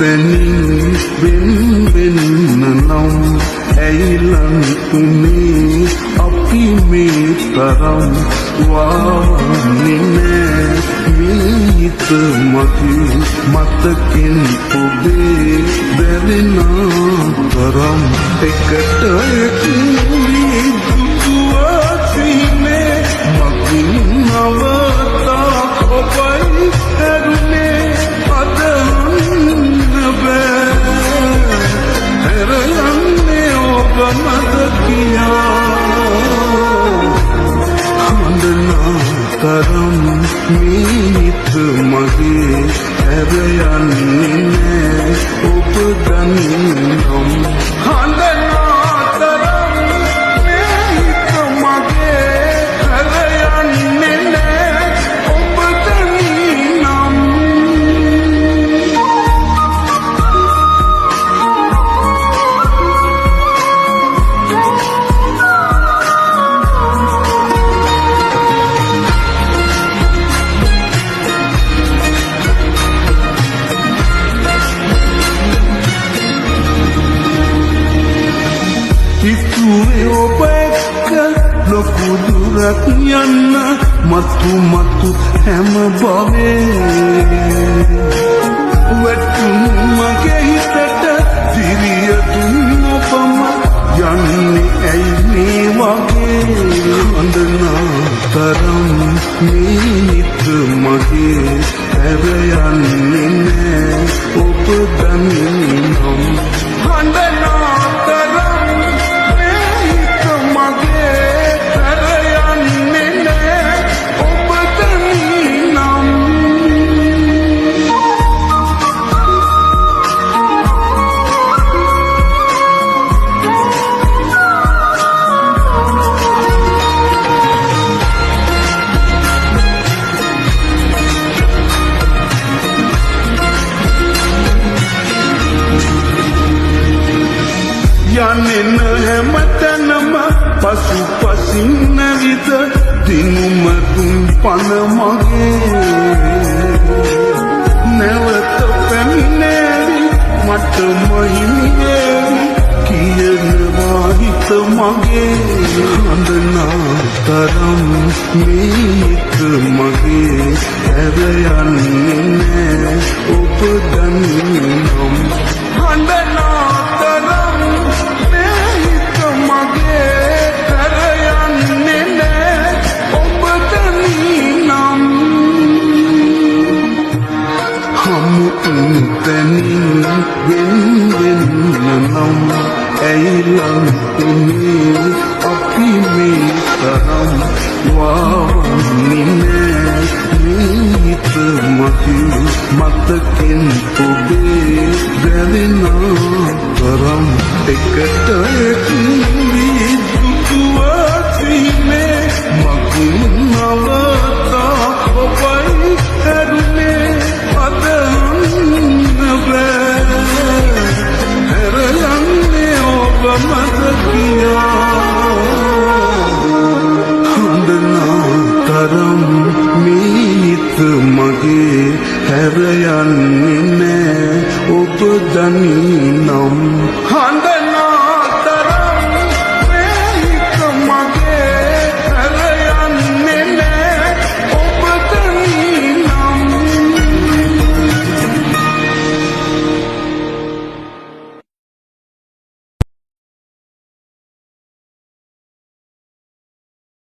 තනින් වෙන් නම් ඇයිලන් උනේ අපි මේ තරම් වාන්නේ මීත මගේ මතකින් ඔබේ දැවෙන තරම් එකට එකුනේ දුතුවසිනේ මගින් නවතා ඔබයි හැරුනේ තරම් මීත මගේ හැරයන්නේ නෑ ඔබ දන්නම් හඳනා තරම් මීත මගේ හැරයන්නේ නෑ ඔබ දන්නම් හිතුවේ ඔබ එක්ක ලොකු දුරක් යන්න මතු හැම බවේ වැටුණු මගේ හිතට දිරිය දුන්න ඔබම යන්නේ ඇයි මේ වගේ හඳනා තරම් මීත මගේ හැරයන්නේ නෑ ඔබ දන්නම් හඳනා යන්නෙන හැමතැනම පසුපසින් විත දිනුම තුන් පන මගේ නැවත පැමිණේවි මට මහිමිවේවි කියනවා හිත මගේ හඳනා තරම් මීත මගේ හැරයන්නේ නෑ ඔබ දන්නම් හඳනා තනින් වෙන් නම් ඇයිලන් උනේ අපි මේ තරම් වාන්නේ මීත මගේ මතකින් ඔබේ දැවෙන තරම් එකට එකුනේ දුතුවසිනේ මගින් නවතා ඔබයි හැරුනේ තරම් මීත මගේ හැරයන්නේ නෑ ඔබ දන්නම්